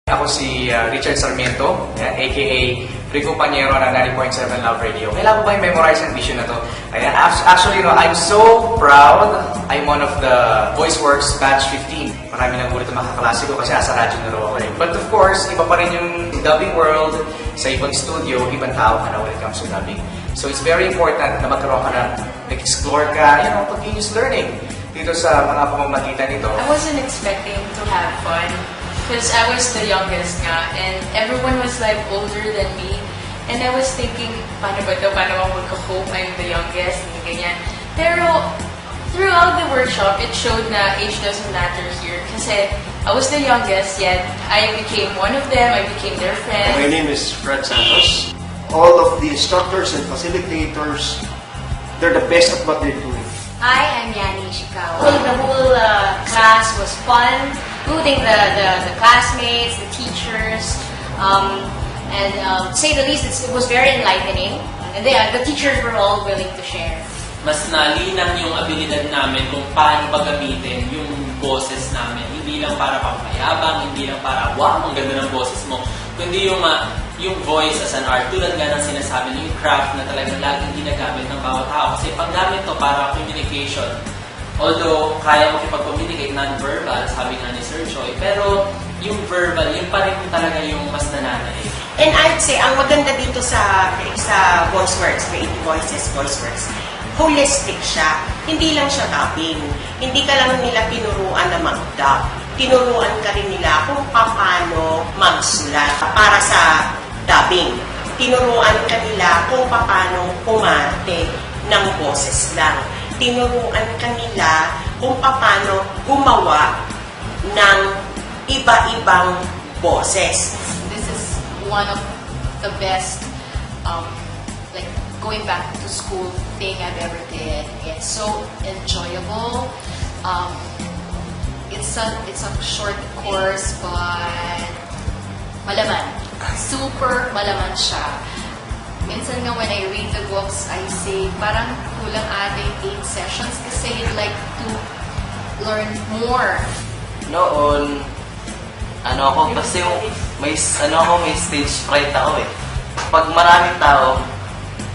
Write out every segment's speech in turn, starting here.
Ako si Richard Sarmiento, aka Rico Pañero ng 90.7 Love Radio. Kailangan ko ba yung memorize ang vision na to? Ayan, actually, I'm so proud. I'm one of the VoiceWorks Batch 15. Marami nang ulit ang makaklase ko kasi asa radyo na raw ako eh. But of course, iba pa rin yung dubbing world sa ibang studio, ibang tao ka na when it comes to dubbing. So it's very important na magkaroon ka na, mag-explore ka, continuous learning dito sa mga pamamagitan nito. I wasn't expecting to have fun. Because I was the youngest nga, and everyone was like older than me. And I was thinking, paano ba ito? Paano ako magka-cope? I'm the youngest, ganyan. Pero, throughout the workshop, it showed na age doesn't matter here. Kasi I was the youngest, yet I became one of them, I became their friend. My name is Fred Santos. All of the instructors and facilitators, they're the best at what they're doing. Hi, I'm Yani Ishikawa. The whole class was fun, including the classmates, the teachers, and to say the least, it was very enlightening. And the teachers were all willing to share. Mas nalinang yung abilidad namin kung paano ba gamitin yung boses namin. Hindi lang para pampayabang, hindi lang para, wow, ang ganda ng boses mo. Kundi yung voice as an art, tulad nga ng sinasabi niyo, yung craft na talagang laging ginagamit ng bawat tao. Kasi paggamit to para communication. Although, kaya mo kipag-communicate non-verbal, sabi nga ni Sir Choi, pero yung verbal, yun pa rin talaga yung mas nananaig. And I'd say, ang maganda dito sa VoiceWorks, Creative Voices, VoiceWorks, holistic siya. Hindi lang siya dubbing. Hindi ka lang nila tinuruan na mag-dub. Tinuruan ka rin nila kung paano magsulat para sa dubbing. Tinuruan ka nila kung paano pumarte ng boses lang. Tinuruan ka nila kung paano gumawa ng iba-ibang boses. This is one of the best, like, going back to school thing I've ever did. It's so enjoyable. It's a short course, but malaman. Super malaman siya. Minsan nga when I read the books, I say, parang kulang ating 8 sessions kasi you'd like to learn more. Noon, kasi may stage fright ako eh. Pag maraming tao,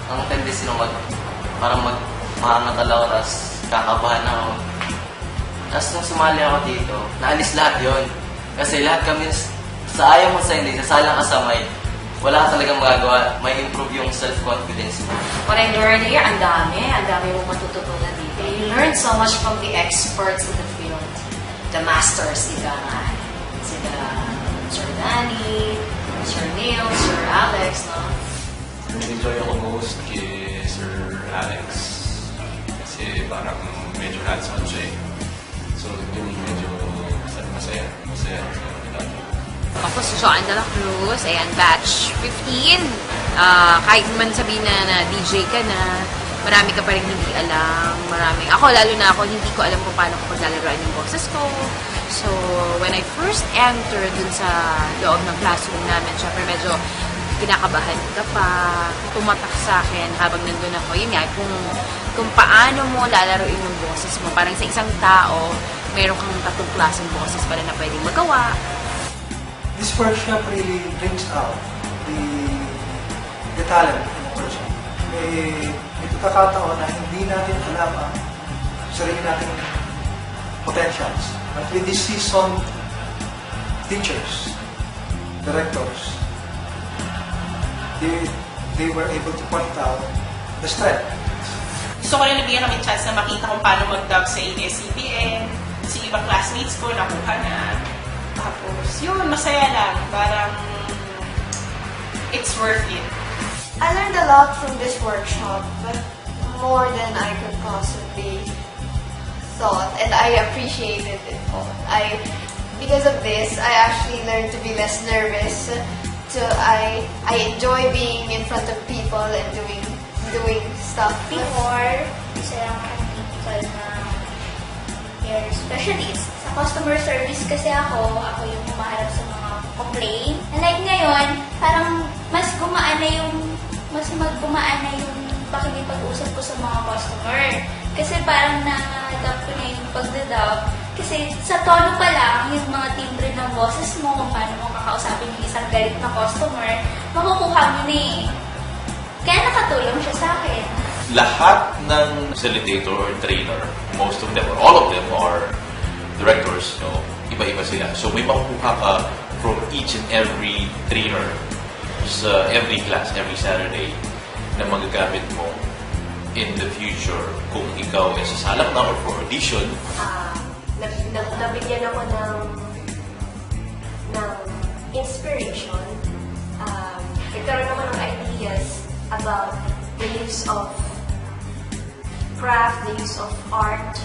ang tendency nung parang mahangat ako, tapos kakabahan ako. Tapos nung sumali ako dito, naalis lahat yon. Kasi lahat kami, sa ayaw mo sa hindi, sasalang ka sa mic, wala ka talagang magagawa, may improve yung self-confidence mo. What I learned here, ang dami mong matututunan dito. You learn so much from the experts in the field. The masters, ika nga. Sila Sir Danny, Sir Neil, Sir Alex, no? Enjoy ako most kay Sir Alex. Kasi parang medyo hands-on siya eh. So, yun medyo masaya. Ako si Joanne de la Cruz, ayan, batch 15. Kahit man sabihin na DJ ka na, marami ka pa rin hindi alam. Ako, lalo na ako, hindi ko alam kung paano ko paglalaroan yung boses ko. So, when I first entered dun sa loob ng classroom namin, syempre medyo kinakabahan ka pa, tumatak sa akin habang nandun ako. Yun nga, kung paano mo lalaroin yung boses mo. Parang sa isang tao, meron kang 3 klaseng boses pala na pwedeng magawa. This workshop really brings out the talent in a person. May pagkakataon na hindi natin alam ang sarili nating potentials. But with these seasoned teachers, directors, they were able to point out the strength. Gusto ko rin nabigyan kami chance na makita kung paano mag-dub sa ABS-CBN, sa ibang classmates ko, nakuha na. Tapos, yun, masaya lang. Parang, it's worth it. I learned a lot from this workshop, but more than I could possibly thought, and I appreciated it all. Because of this, I actually learned to be less nervous. I enjoy being in front of people and doing stuff. Before, isa lang akong typical na your specialist. Sa customer service kasi ako yung humaharap sa mga complaint. And like ngayon, parang mas gumaan na yung pakikipag-usap ko sa mga customer. Kasi parang na-adapt ko na yung pagdadab. Kasi sa tono pa lang, yung mga timbre ng boses mo, kung paano mo kakausapin isang galit na customer, makukuha mo na eh. Kaya nakatulong siya sa akin. Lahat ng facilitator or trainer, most of them or all of them are directors, no? Iba-iba sila. So may makukuha ka from each and every trainer sa every class, every Saturday na magagamit mo in the future kung ikaw ay sasalak na or for audition. Nabigyan ako ng inspiration. Nagkaroon ako ng ideas about the use of craft, the use of art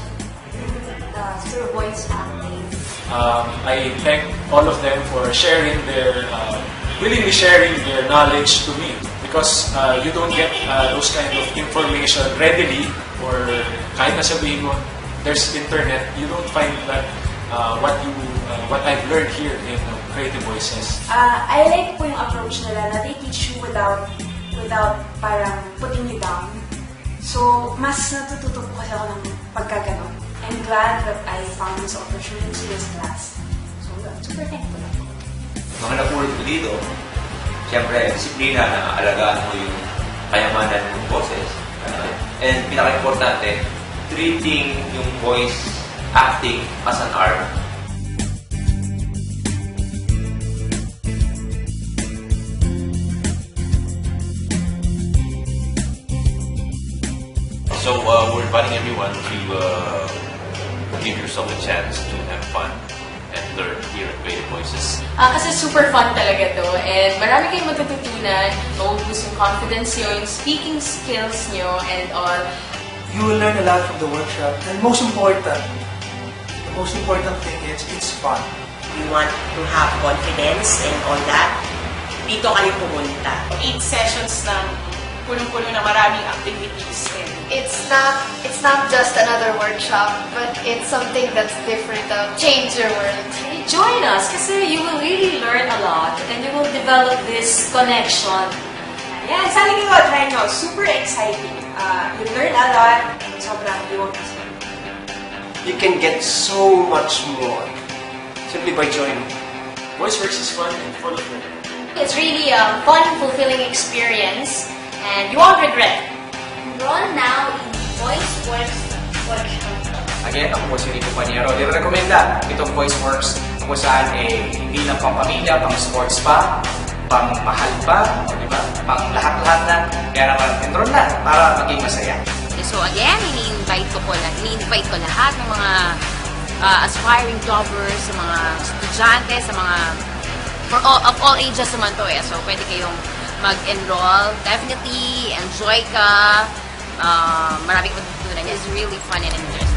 through voice acting. I thank all of them for sharing willingly sharing their knowledge to me, because you don't get those kind of information readily, or kahit na sabihin mo, there's internet, you don't find that what I've learned here in Creative Voices. I like po yung approach nila na they teach you without parang putting you down. So, mas natututo po kasi ako ng pagkaganon. I'm glad that I found this opportunity, this class. So, super thankful ako. Mga napulot ko dito, siyempre, disiplina na alagaan mo yung kayamanan ng boses. And pinaka-importante, treating yung voice acting as an art. So we're inviting everyone to give yourself a chance to have fun and learn here at Creative Voices. Kasi super fun talaga to, and marami kayong matututunan, mauubos yung confidence nyo, yung speaking skills nyo, and all. You will learn a lot from the workshop, and the most important thing is it's fun. You want to have confidence and all that, dito kayo pumunta. 8 sessions na punong-puno na maraming activities. It's not just another workshop, but it's something that's different. Change your world. Join us kasi you will really learn a lot and you will develop this connection. Yan, sabi ko, try nyo. Super exciting. You learn a lot and sobrang you won't miss it. You can get so much more simply by joining. VoiceWorks is fun and full of learning. It's really a fun, fulfilling experience, and you won't regret it. Enroll now in VoiceWorks Workshop. Again, ako po si Rico Paniero. Nirekomenda itong VoiceWorks kung saan hindi lang pang pamilya, pang sports pa, pang mahal pa, di ba? Pang lahat-lahat na. Kaya naman, enroll na para maging masaya. So again, ini-invite ko lahat ng mga aspiring jobbers, sa mga estudyante, sa mga of all ages naman to eh. So pwede kayong mag-enroll. Definitely enjoy ka. Maraming matutunan. It's really fun and interesting.